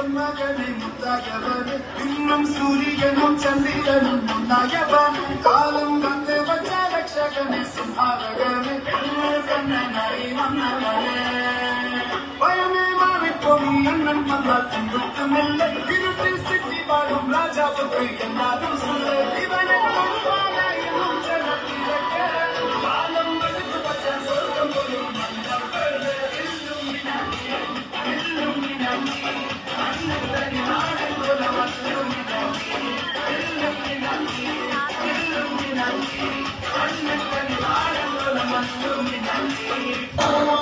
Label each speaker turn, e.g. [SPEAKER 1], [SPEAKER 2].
[SPEAKER 1] பொன்மகனை முத்தாயவனே இன்னும் சூரியனும் சந்திரனும் முன்னாயவனே காலம் வந்து வச்ச ரட்சகனே சிம்ஹாரகனே கண்ணனாய் வந்தவனே பயமே மாறிப்போம் அண்ணன் வந்தால் துன்புக்கும் இல்லை இருட்டில் சிட்டி வாழும் ராஜாவுக்கு எல்லாரும் சொல்ல இவனை காலம் எடுத்து வச்ச சொர்க்கம் போலும் Oh